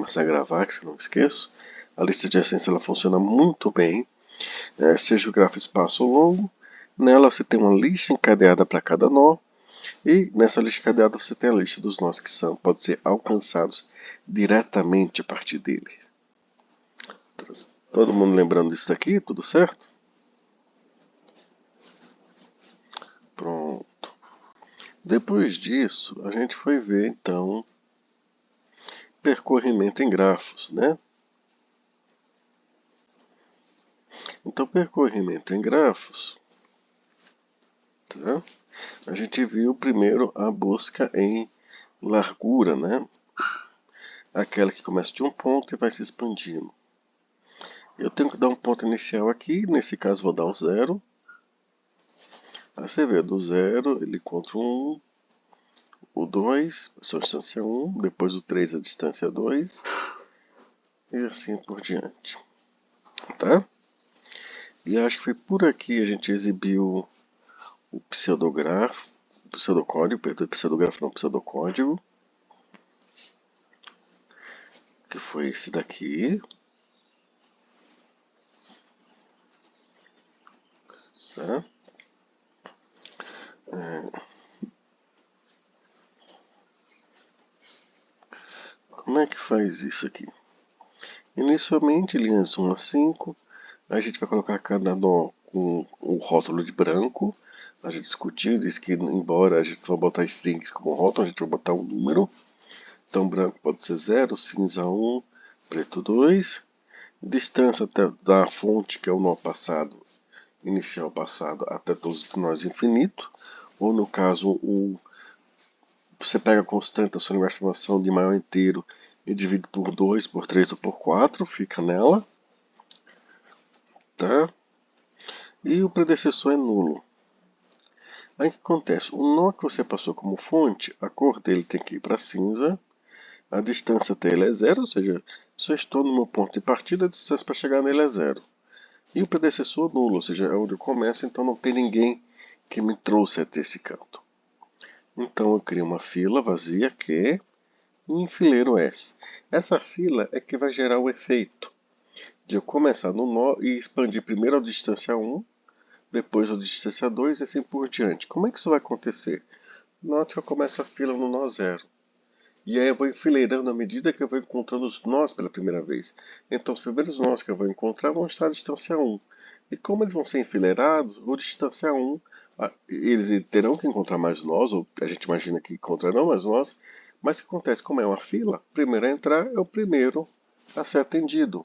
começar a gravar, que se não esqueço. A lista adjacência ela funciona muito bem, seja o grafo espaço ou longo. Nela você tem uma lista encadeada para cada nó, e nessa lista encadeada você tem a lista dos nós que podem ser alcançados diretamente a partir deles. Todo mundo lembrando disso daqui? Tudo certo? Pronto. Depois disso, a gente foi ver então percorrimento em grafos, né? Então, percorrimento em grafos, tá? A gente viu primeiro a busca em largura, né? Aquela que começa de um ponto e vai se expandindo. Eu tenho que dar um ponto inicial aqui, nesse caso vou dar o 0. Aí você vê, do 0 ele encontra o 1, o 2, a sua distância 1, depois o 3 a distância 2, e assim por diante, tá? E acho que foi por aqui a gente exibiu o pseudografo, pseudocódigo, perdão, pseudografo não, pseudocódigo, que foi esse daqui, tá? Como é que faz isso aqui? Inicialmente, linhas 1 a 5, a gente vai colocar cada nó com o rótulo de branco. A gente discutiu, disse que embora a gente vai botar strings como rótulo, a gente vai botar um número. Então, branco pode ser 0, cinza 1, preto 2. Distância até da fonte, que é o nó passado, inicial passado, até todos os nós infinito. Ou no caso, você pega a constante, a sua unidade de estimação de maior inteiro e divide por 2, por 3 ou por 4, fica nela. Tá? E o predecessor é nulo. Aí o que acontece? O nó que você passou como fonte, a cor dele tem que ir para cinza, a distância até ele é 0, ou seja, se eu estou no meu ponto de partida, a distância para chegar nele é 0. E o predecessor nulo, ou seja, é onde eu começo, então não tem ninguém que me trouxe até esse canto. Então eu crio uma fila vazia Q e enfileiro S. Essa fila é que vai gerar o efeito de eu começar no nó e expandir primeiro a distância 1, depois a distância 2 e assim por diante. Como é que isso vai acontecer? Note que eu começo a fila no nó 0. E aí eu vou enfileirando à medida que eu vou encontrando os nós pela primeira vez. Então os primeiros nós que eu vou encontrar vão estar à distância 1. E como eles vão ser enfileirados, o distância 1, eles terão que encontrar mais nós, ou a gente imagina que encontrarão mais nós. Mas o que acontece? Como é uma fila, o primeiro a entrar é o primeiro a ser atendido.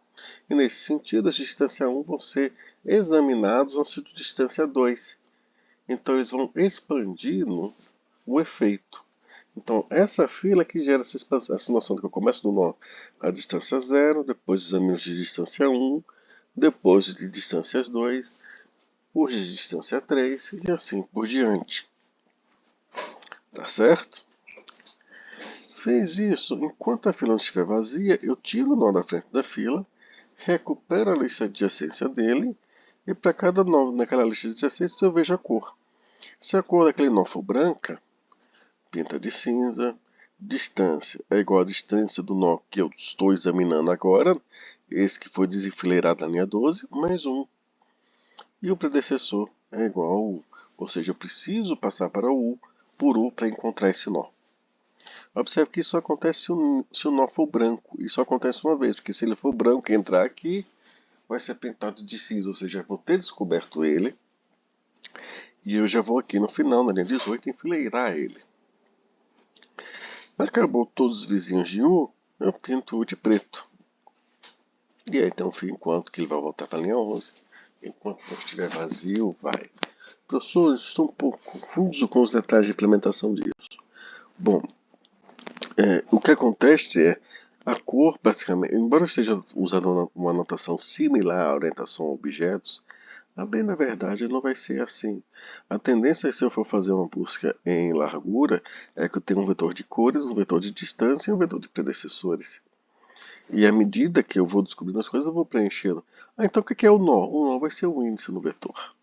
E nesse sentido, as distância 1 vão ser examinados no sentido de distância 2. Então eles vão expandindo o efeito. Então essa fila que gera essa noção de que eu começo do nó a distância 0, depois examinos de distância 1, depois de distâncias 2, os de distância 3 e assim por diante. Tá certo? Fez isso, enquanto a fila não estiver vazia, eu tiro o nó da frente da fila, recupero a lista de adjacência dele, e para cada nó naquela lista de adjacência eu vejo a cor. Se a cor daquele nó for branca, pinta de cinza. Distância é igual à distância do nó que eu estou examinando agora, esse que foi desenfileirado na linha 12, mais 1. E o predecessor é igual a U, ou seja, eu preciso passar para U por U para encontrar esse nó. Observe que isso acontece se o nó for branco. Isso acontece uma vez, porque se ele for branco e entrar aqui, vai ser pintado de cinza, ou seja, eu vou ter descoberto ele. E eu já vou aqui no final, na linha 18, enfileirar ele. Acabou todos os vizinhos de U, eu pinto U de preto. E aí tem um fim enquanto que ele vai voltar para a linha 11. Enquanto não estiver vazio, vai. Professor, estou um pouco confuso com os detalhes de implementação disso. Bom, o que acontece é a cor, basicamente, embora eu esteja usando uma anotação similar à orientação a objetos, a bem na verdade não vai ser assim. A tendência, se eu for fazer uma busca em largura, é que eu tenha um vetor de cores, um vetor de distância e um vetor de predecessores. E à medida que eu vou descobrindo as coisas, eu vou preenchendo. Então o que é o nó? O nó vai ser o índice no vetor.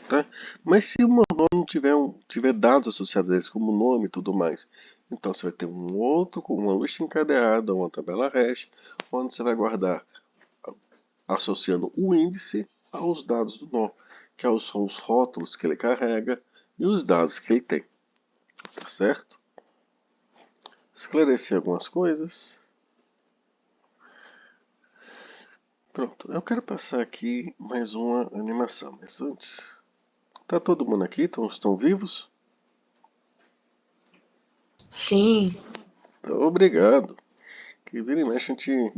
Tá? Mas se o meu nó não tiver dados associados a eles, como nome e tudo mais, Então você vai ter um outro com uma lista encadeada, uma tabela hash, onde você vai guardar associando o índice aos dados do nó, que são os rótulos que ele carrega e os dados que ele tem. Tá certo? Esclarecer algumas coisas. Pronto, eu quero passar aqui mais uma animação, mas antes... Tá todo mundo aqui? Estão vivos? Sim. Então, obrigado. Que vira e mexe a gente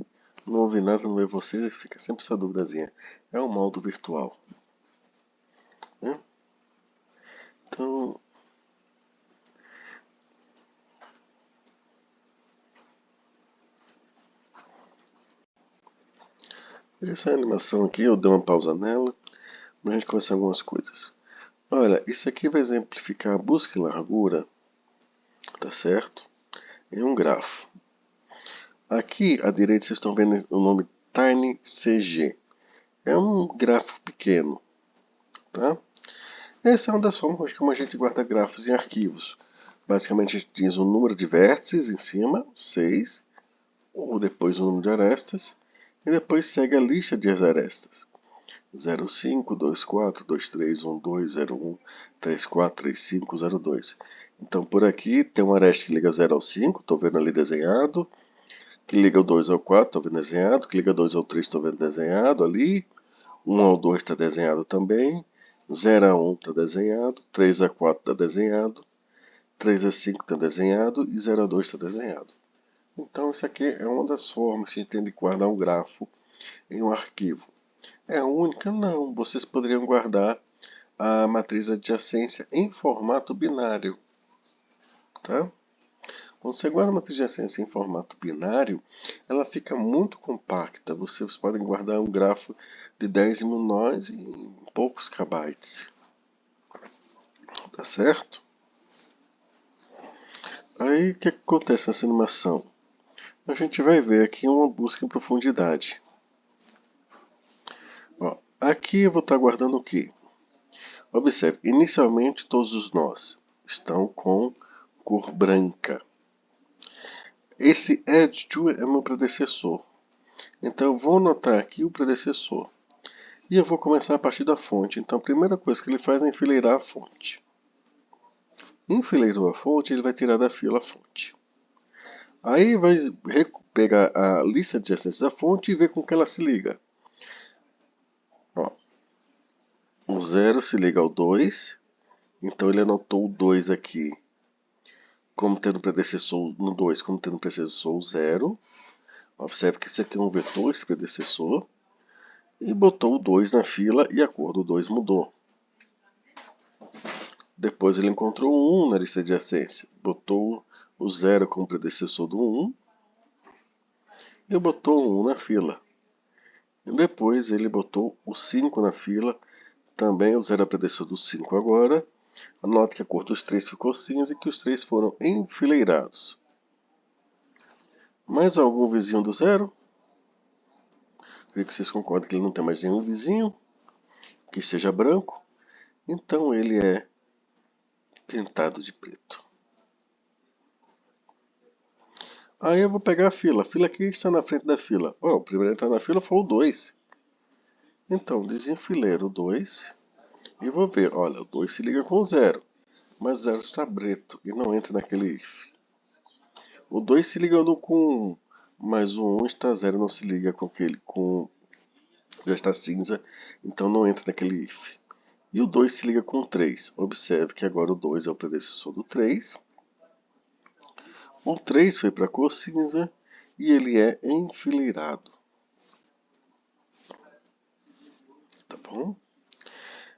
não ouve nada, não vê vocês e fica sempre essa duvidazinha. É um modo virtual. Né? Então, essa animação aqui, eu dei uma pausa nela, pra gente começar algumas coisas. Olha, isso aqui vai exemplificar a busca em largura, tá certo? Em um grafo. Aqui à direita vocês estão vendo o nome TinyCG. É um grafo pequeno, tá? Essa é uma das formas como a gente guarda grafos em arquivos. Basicamente a gente diz o número de vértices em cima, 6, ou depois o número de arestas, e depois segue a lista de arestas. 05, 24, 23, 12, 01, 34, 35, 02. Então por aqui tem uma aresta que liga 0 ao 5, estou vendo ali desenhado, que liga o 2 ao 4, estou vendo desenhado, que liga 2 ao 3, estou vendo desenhado ali, 1 ao 2 está desenhado também, 0 a 1 está desenhado, 3 a 4 está desenhado, 3 a 5 está desenhado e 0 a 2 está desenhado. Então isso aqui é uma das formas que a gente tem de guardar um grafo em um arquivo. É a única? Não. Vocês poderiam guardar a matriz de adjacência em formato binário. Tá? Quando você guarda a matriz de adjacência em formato binário, ela fica muito compacta. Vocês podem guardar um grafo de 10 mil nós em poucos kbytes. Tá certo? Aí o que acontece nessa animação? A gente vai ver aqui uma busca em profundidade. Ó, aqui eu vou estar guardando o quê? Observe, inicialmente todos os nós estão com cor branca. Esse add_to é meu predecessor. Então eu vou anotar aqui o predecessor. E eu vou começar a partir da fonte. Então a primeira coisa que ele faz é enfileirar a fonte. Enfileirou a fonte, ele vai tirar da fila a fonte. Aí vai pegar a lista de adjacências da fonte e ver com que ela se liga. Ó, o 0 se liga ao 2. Então ele anotou o 2 aqui como tendo predecessor no 2, como tendo predecessor 0. Observe que isso aqui é um vetor, esse predecessor. E botou o 2 na fila e a cor do 2 mudou. Depois ele encontrou o 1 na lista de adjacência. Botou o 0 como predecessor do 1. E botou o 1 na fila. E depois ele botou o 5 na fila. Também o 0 é predecessor do 5 agora. Anote que a cor dos 3 ficou cinza e que os 3 foram enfileirados. Mais algum vizinho do 0? Creio que vocês concordam que ele não tem mais nenhum vizinho que esteja branco. Então ele é pintado de preto. Aí eu vou pegar a fila. A fila aqui está na frente da fila. Oh, o primeiro a entrar na fila foi o 2. Então, desenfileiro o 2. E vou ver. Olha, o 2 se liga com o 0. Mas o 0 está preto e não entra naquele if. O 2 se liga com 1. Mas o 1 está 0, não se liga com aquele. Já está cinza. Então não entra naquele if. E o 2 se liga com o 3. Observe que agora o 2 é o predecessor do 3. O 3 foi para a cor cinza e ele é enfileirado. Tá bom?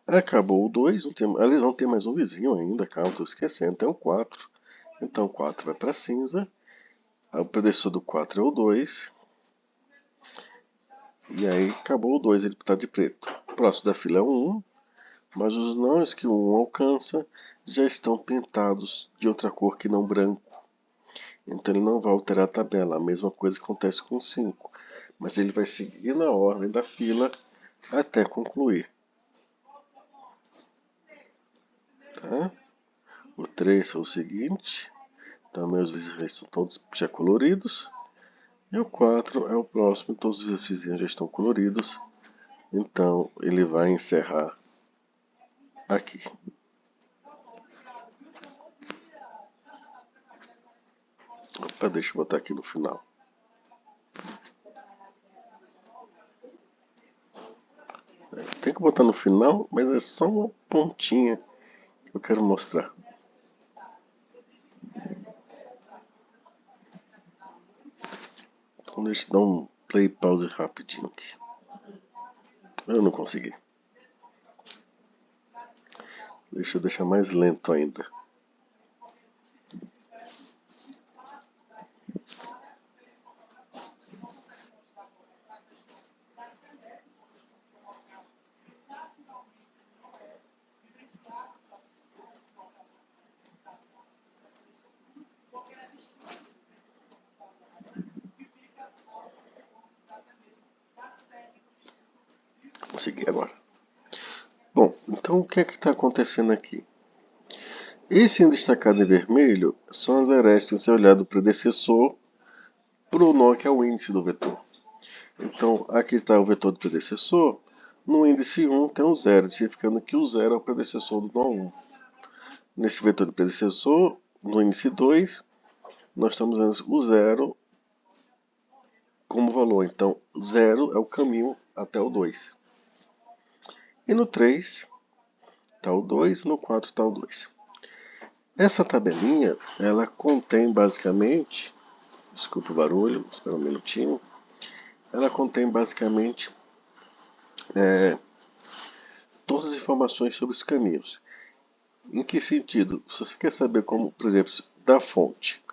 Acabou o 2, eles não tem mais um vizinho ainda, calma, estou esquecendo, tem o 4. Então o 4 vai para cinza. O predecessor do 4 é o 2. E aí acabou o 2, ele está de preto. O próximo da fila é o 1. Mas os nãos que o 1 alcança já estão pintados de outra cor que não branco. Então ele não vai alterar a tabela. A mesma coisa acontece com o 5. Mas ele vai seguir na ordem da fila até concluir. Tá? O 3 foi o seguinte. Então meus vizinhos estão todos já coloridos. E o 4 é o próximo, todos os vizinhos já estão coloridos. Então ele vai encerrar aqui. Opa, deixa eu botar aqui no final. Tem que botar no final, mas é só uma pontinha que eu quero mostrar. Então deixa eu dar um play pause rapidinho aqui. Eu não consegui. Deixa eu deixar mais lento ainda. Consegui agora. Bom, então o que é que está acontecendo aqui? Esse destacado em vermelho são as arestas se olhar do predecessor para o nó que é o índice do vetor. Então aqui está o vetor do predecessor. No índice 1 tem um 0, significando que o 0 é o predecessor do nó 1. Nesse vetor do predecessor, no índice 2, nós estamos vendo o 0 como valor. Então 0 é o caminho até o 2. E no 3 está o 2, no 4 está o 2. Essa tabelinha, ela contém basicamente, desculpa o barulho, espera um minutinho, ela contém basicamente todas as informações sobre os caminhos. Em que sentido? Se você quer saber como, por exemplo, da fonte,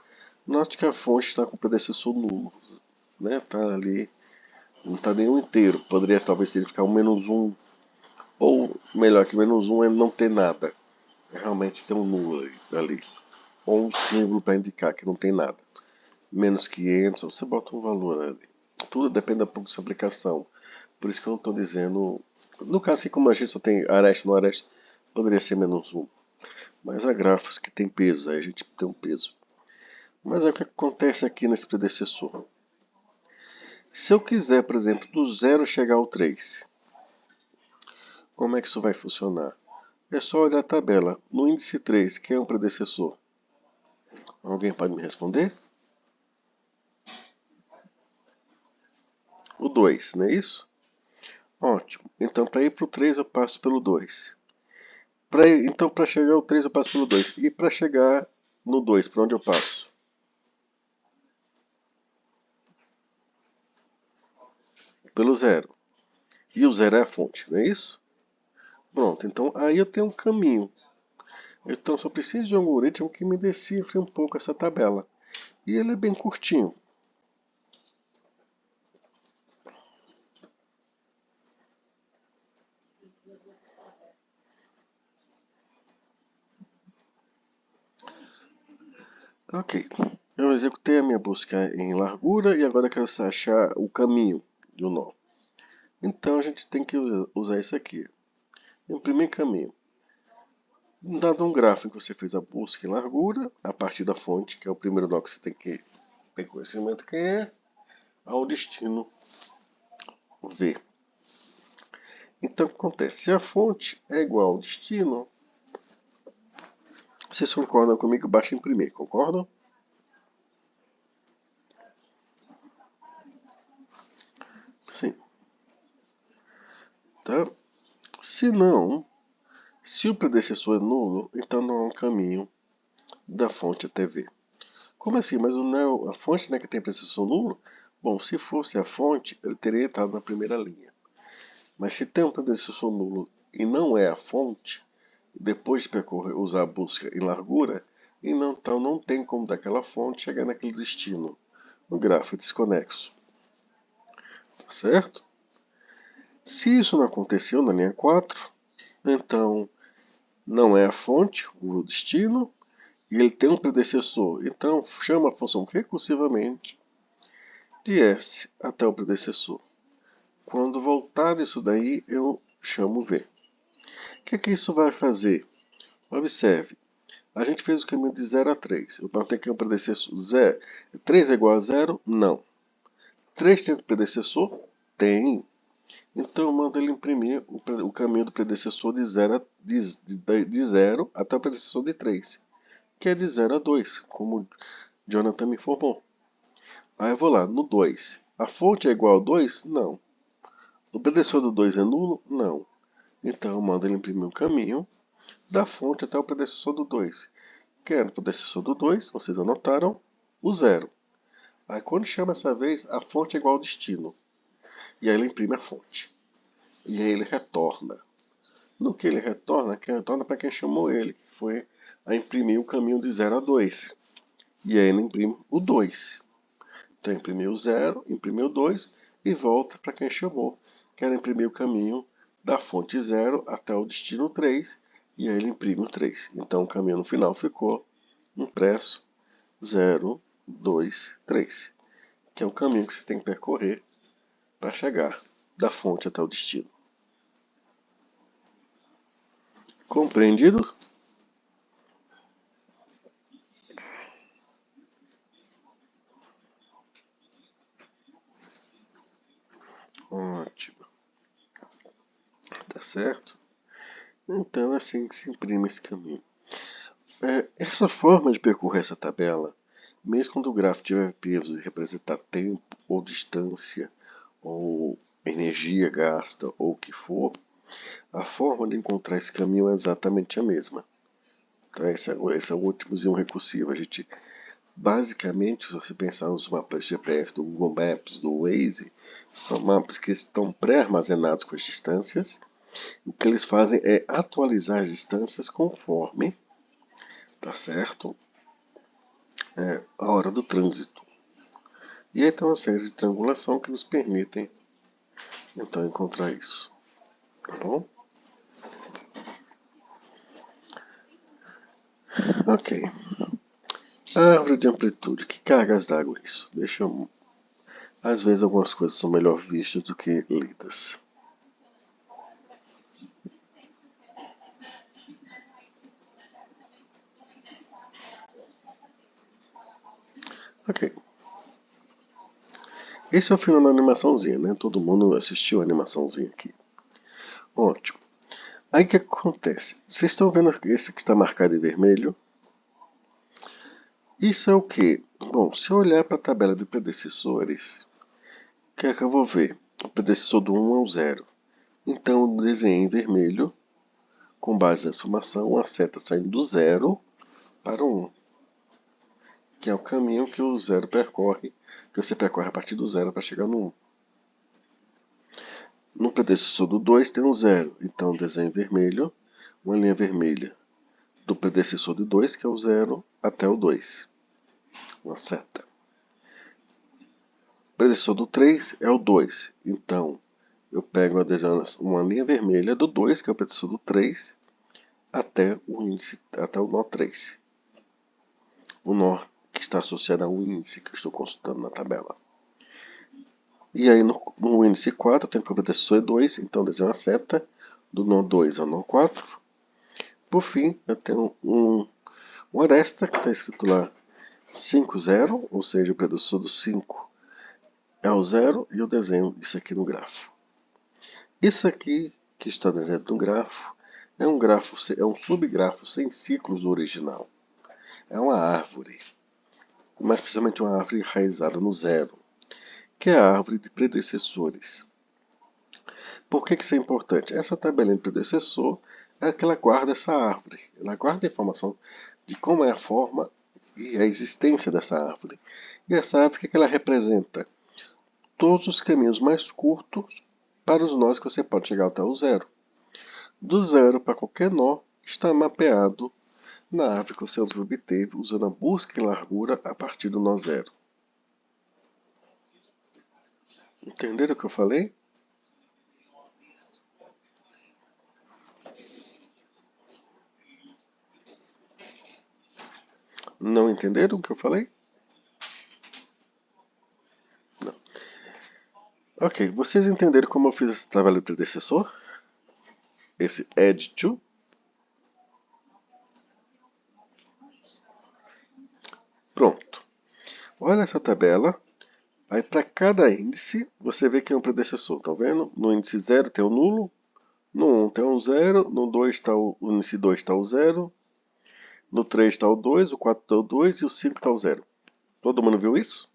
note que a fonte está com o predecessor nulo, né? Está ali, não está nenhum inteiro, poderia talvez significar um menos 1, ou melhor que menos 1 é não ter nada, é realmente ter um nulo ali, ou um símbolo para indicar que não tem nada. Menos 500, você bota um valor ali. Tudo depende um pouco dessa aplicação. Por isso que eu não estou dizendo. No caso que como a gente só tem aresta no aresta, poderia ser menos 1. Mas há grafos que tem peso, aí a gente tem um peso. Mas é o que acontece aqui nesse predecessor. Se eu quiser, por exemplo, do 0 chegar ao 3, como é que isso vai funcionar? É só olhar a tabela. No índice 3, quem é o predecessor? Alguém pode me responder? O 2, não é isso? Ótimo. Então, para ir para o 3, eu passo pelo 2. Então, para chegar ao 3, eu passo pelo 2. E para chegar no 2, para onde eu passo? Pelo 0. E o 0 é a fonte, não é isso? Pronto, então aí eu tenho um caminho. Então, só preciso de um algoritmo que me decifre um pouco essa tabela. E ele é bem curtinho. Ok, eu executei a minha busca em largura e agora quero achar o caminho do nó. Então a gente tem que usar isso aqui. Imprimir caminho. Dado um gráfico que você fez a busca em largura, a partir da fonte, que é o primeiro nó que você tem que ter conhecimento quem é, ao destino V. Então o que acontece? Se a fonte é igual ao destino, vocês concordam comigo? Basta imprimir, concordam? Sim. Tá? Se não, se o predecessor é nulo, então não há um caminho da fonte até V. Como assim? Mas não é a fonte, né, que tem predecessor nulo? Bom, se fosse a fonte, ele teria entrado na primeira linha. Mas se tem um predecessor nulo e não é a fonte, depois de percorrer, usar a busca em largura, então não tem como daquela fonte chegar naquele destino. O gráfico é desconexo. Tá certo? Se isso não aconteceu na linha 4, então não é a fonte, o destino, e ele tem um predecessor. Então chama a função recursivamente de S até o predecessor. Quando voltar disso daí, eu chamo V. O que isso vai fazer? Observe, A gente fez o caminho de 0 a 3. Eu perguntei que é o predecessor. 3 é igual a 0? Não. 3 tem predecessor? Tem. Então eu mando ele imprimir o caminho do predecessor de 0 até o predecessor de 3, que é de 0 a 2, como Jonathan me informou. Aí eu vou lá, no 2. A fonte é igual a 2? Não. O predecessor do 2 é nulo? Não. Então eu mando ele imprimir o caminho da fonte até o predecessor do 2. Que era o predecessor do 2, vocês anotaram, o 0. Aí quando chama essa vez, a fonte é igual ao destino. E aí ele imprime a fonte. E aí ele retorna. No que ele retorna, quem retorna para quem chamou ele, que foi a imprimir o caminho de 0 a 2. E aí ele imprime o 2. Então imprimiu o 0, imprimiu o 2 e volta para quem chamou, que era imprimir o caminho da fonte 0 até o destino 3, e aí ele imprime o 3. Então o caminho no final ficou impresso 0, 2, 3, que é o caminho que você tem que percorrer para chegar da fonte até o destino. Compreendido? Ótimo. Tá certo? Então é assim que se imprime esse caminho. Essa forma de percorrer essa tabela, mesmo quando o gráfico tiver peso e representar tempo ou distância ou energia gasta ou o que for, a forma de encontrar esse caminho é exatamente a mesma. Tá? Esse é o últimozinho recursivo. A gente, basicamente, se você pensar nos mapas GPS do Google Maps, do Waze, são mapas que estão pré-armazenados com as distâncias. O que eles fazem é atualizar as distâncias conforme, tá certo? A hora do trânsito. E aí tem uma série de triangulação que nos permitem então encontrar isso. Tá bom? Ok. Árvore de amplitude. Que cargas d'água é isso? Deixa eu... Às vezes algumas coisas são melhor vistas do que lidas. Ok. Esse é o filme da animaçãozinha, né? Todo mundo assistiu a animaçãozinha aqui. Ótimo. Aí o que acontece? Vocês estão vendo esse que está marcado em vermelho? Isso é o que? Bom, se eu olhar para a tabela de predecessores, o que é que eu vou ver? O predecessor do 1 é o 0. Então eu desenhei em vermelho, com base na somação, a seta saindo do 0 para o 1, que é o caminho que o 0 percorre, que você percorre a partir do 0 para chegar no 1. No predecessor do 2 tem um 0, então desenho em vermelho, uma linha vermelha do predecessor do 2, que é o 0, até o 2, uma seta. O predecessor do 3 é o 2, então eu pego uma linha vermelha do 2, que é o predecessor do 3, até o nó 3. O nó que está associado ao índice que eu estou consultando na tabela. E aí no índice 4 eu tenho que o predecessor é 2, então desenho uma seta do nó 2 ao nó 4. Por fim, eu tenho uma aresta que está escrito lá 5, 0, ou seja, o predecessor do 5 é o 0, e eu desenho isso aqui no grafo. Isso aqui que está desenhado no grafo é um subgrafo sem ciclos do original. É uma árvore, mais precisamente uma árvore enraizada no 0, que é a árvore de predecessores. Por que isso é importante? Essa tabelinha de predecessor é que ela guarda essa árvore. Ela guarda a informação de como é a forma e a existência dessa árvore. E essa árvore, o que ela representa? Todos os caminhos mais curtos para os nós que você pode chegar até o 0. Do 0 para qualquer nó está mapeado na árvore que você obteve usando a busca em largura a partir do nó 0. Entenderam o que eu falei? Não entenderam o que eu falei? Não. Ok, vocês entenderam como eu fiz esse trabalho de predecessor? Esse add to? Olha essa tabela. Aí para cada índice, você vê que é um predecessor, tá vendo? No índice 0 tem o nulo, no 1 tem o 0, no 2 está o índice 2 está o 0, no 3 está o 2, o 4 está o 2 e o 5 está o 0. Todo mundo viu isso?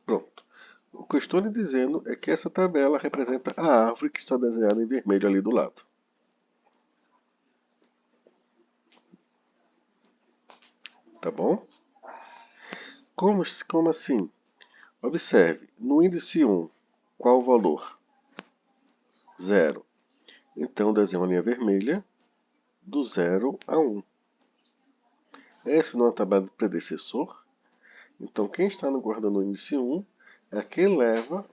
Pronto. O que eu estou lhe dizendo é que essa tabela representa a árvore que está desenhada em vermelho ali do lado. Tá bom? Como assim? Observe, no índice 1, qual o valor? 0. Então, desenho uma linha vermelha do 0 a 1. Essa não é a tabela do predecessor. Então, quem está no guarda no índice 1 é quem leva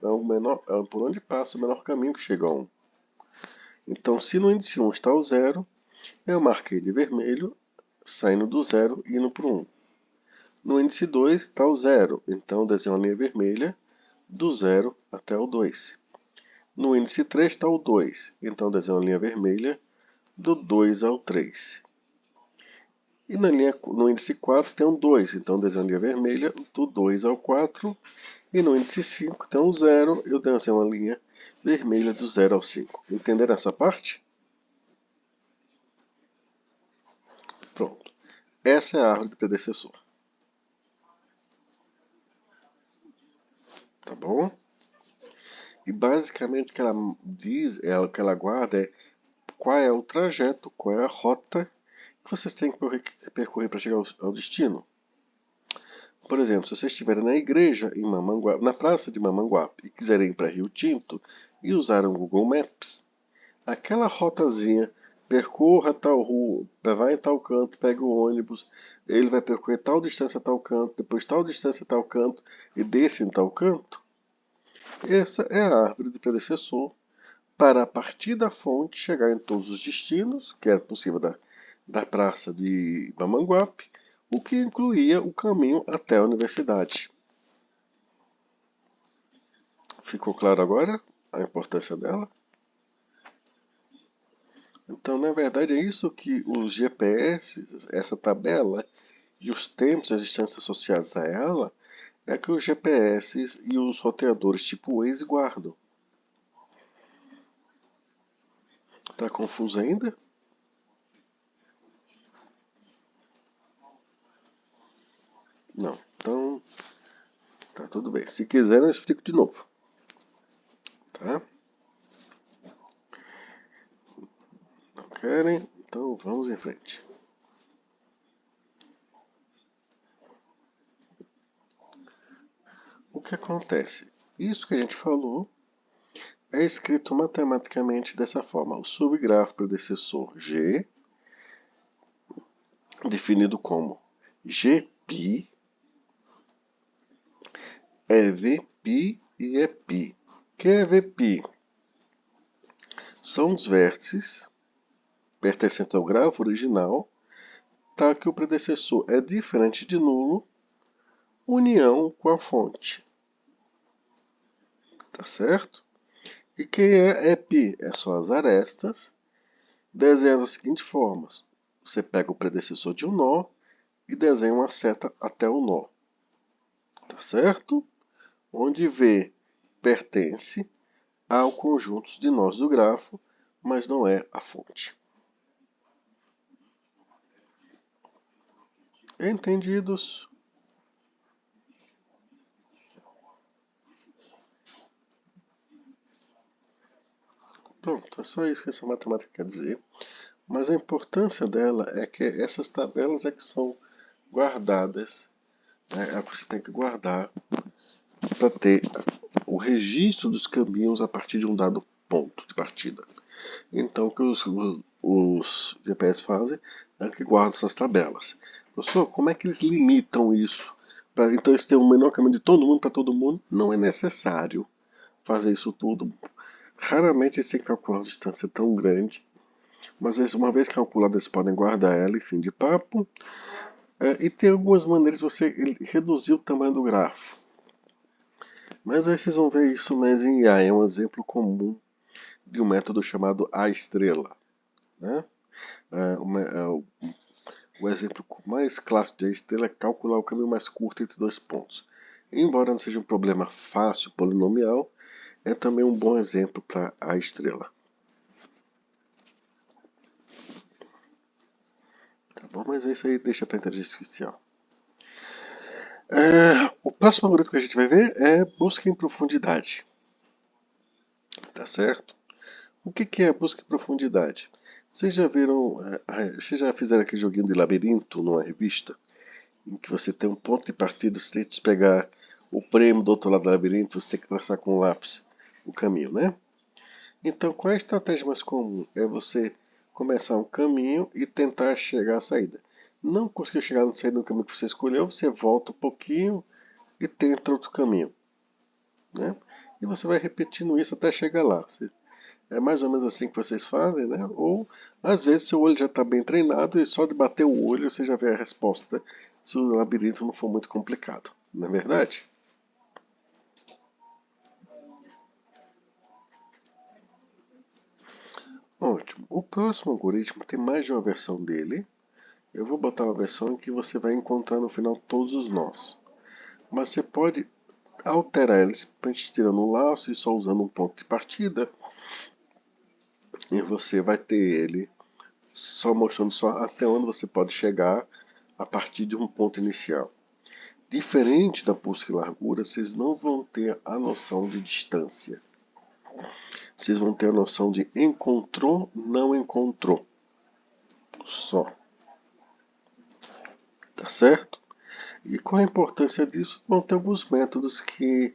por onde passa o menor caminho que chega a 1. Então, se no índice 1 está o 0, eu marquei de vermelho, saindo do 0 e indo para o 1. No índice 2 está o 0, então desenho uma linha vermelha do 0 até o 2. No índice 3 está o 2, então desenho uma linha vermelha do 2 ao 3. E no índice 4 tem um 2, então desenho uma linha vermelha do 2 ao 4. E no índice 5 tem um 0, eu desenho uma linha vermelha do 0 ao 5. Entenderam essa parte? Pronto. Essa é a árvore do predecessor. Tá bom? E basicamente o que ela diz, o que ela guarda é qual é o trajeto, qual é a rota que vocês têm que percorrer para chegar ao destino. Por exemplo, se vocês estiverem na igreja em Mamanguape, na praça de Mamanguape e quiserem ir para Rio Tinto e usar o Google Maps, aquela rotazinha, percorra tal rua, vai em tal canto, pega o ônibus, ele vai percorrer tal distância a tal canto, depois tal distância a tal canto e desce em tal canto. Essa é a árvore de predecessor para a partir da fonte chegar em todos os destinos, que era possível da praça de Mamanguape, o que incluía o caminho até a universidade. Ficou claro agora a importância dela? Então, na verdade, é isso que os GPS, essa tabela e os tempos e as distâncias associadas a ela, é que os GPS e os roteadores tipo Waze guardam. Tá confuso ainda? Não. Então, tá tudo bem. Se quiser, eu explico de novo. Tá? Não querem? Então vamos em frente. O que acontece? Isso que a gente falou é escrito matematicamente dessa forma. O subgrafo predecessor G, definido como Gπ, é Vπ e é π. Que é Vπ? São os vértices pertencentes ao grafo original, tá, que o predecessor é diferente de nulo, união com a fonte. Tá certo? E quem é π? É só as arestas, desenha das seguintes formas. Você pega o predecessor de um nó e desenha uma seta até o nó. Tá certo? Onde V pertence ao conjunto de nós do grafo, mas não é a fonte. Entendidos? Pronto, é só isso que essa matemática quer dizer. Mas a importância dela é que essas tabelas é que são guardadas, né? É que você tem que guardar para ter o registro dos caminhos a partir de um dado ponto de partida. Então, o que os GPS fazem é que guardam essas tabelas. Professor, como é que eles limitam isso? Então, eles têm o menor caminho de todo mundo para todo mundo? Não é necessário fazer isso tudo. Raramente eles têm que calcular uma distância tão grande, mas uma vez calculada, eles podem guardar ela e fim de papo. E tem algumas maneiras de você reduzir o tamanho do grafo. Mas aí vocês vão ver isso mais em IA, é um exemplo comum de um método chamado A estrela. Né? O o exemplo mais clássico de estrela é calcular o caminho mais curto entre dois pontos. Embora não seja um problema fácil polinomial, é também um bom exemplo para a estrela. Tá bom? Mas isso aí deixa para a inteligência artificial. O próximo algoritmo que a gente vai ver é busca em profundidade. Tá certo? O que é busca em profundidade? Vocês já viram, vocês já fizeram aquele joguinho de labirinto numa revista? Em que você tem um ponto de partida, você tem que pegar o prêmio do outro lado do labirinto, você tem que traçar com um lápis o caminho, né? Então, qual é a estratégia mais comum? É você começar um caminho e tentar chegar à saída. Não conseguiu chegar na saída do caminho que você escolheu, você volta um pouquinho e tenta outro caminho, né? E você vai repetindo isso até chegar lá. É mais ou menos assim que vocês fazem, né? Ou às vezes seu olho já está bem treinado e só de bater o olho você já vê a resposta, se o labirinto não for muito complicado, não é verdade? Ótimo. O próximo algoritmo tem mais de uma versão dele. Eu vou botar uma versão em que você vai encontrar no final todos os nós. Mas você pode alterar ele simplesmente tirando um laço e só usando um ponto de partida. E você vai ter ele só mostrando só até onde você pode chegar a partir de um ponto inicial. Diferente da busca em largura, vocês não vão ter a noção de distância. Vocês vão ter a noção de encontrou, não encontrou. Só. Tá certo? E qual a importância disso? Vão ter alguns métodos que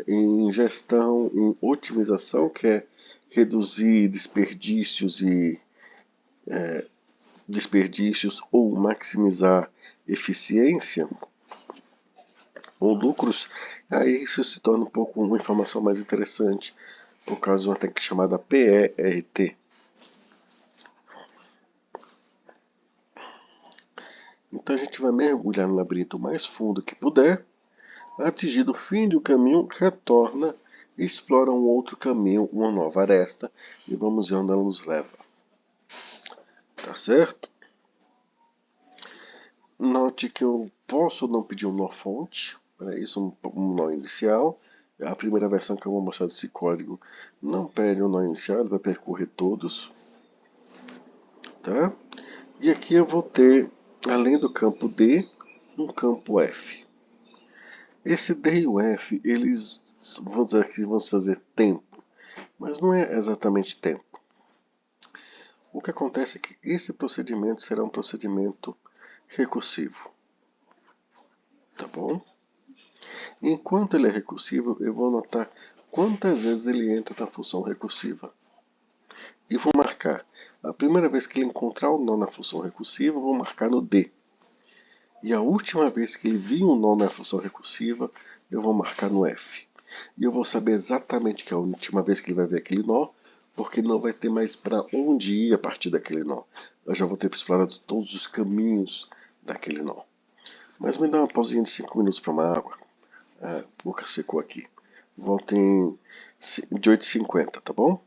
em gestão, em otimização, que é reduzir desperdícios ou maximizar eficiência ou lucros, aí isso se torna um pouco uma informação mais interessante, por causa de uma técnica chamada PERT. Então a gente vai mergulhar no labirinto mais fundo que puder, atingido o fim do caminho, retorna e explora um outro caminho, uma nova aresta, e vamos ver onde ela nos leva. Tá certo? Note que eu posso não pedir um nó fonte, para isso um nó inicial. A primeira versão que eu vou mostrar desse código não pede um nó inicial, ele vai percorrer todos. Tá? E aqui eu vou ter, além do campo D, um campo F. Esse D e o F, eles vão dizer que vão fazer tempo, mas não é exatamente tempo. O que acontece é que esse procedimento será um procedimento recursivo. Tá bom? Enquanto ele é recursivo, eu vou anotar quantas vezes ele entra na função recursiva. E vou marcar. A primeira vez que ele encontrar o nó na função recursiva, eu vou marcar no D. E a última vez que ele vir um nó na função recursiva, eu vou marcar no F. E eu vou saber exatamente que é a última vez que ele vai ver aquele nó, porque não vai ter mais para onde ir a partir daquele nó. Eu já vou ter explorado todos os caminhos daquele nó. Mas me dá uma pausinha de 5 minutos para uma água. A boca secou aqui. Voltem de 8h50, tá bom?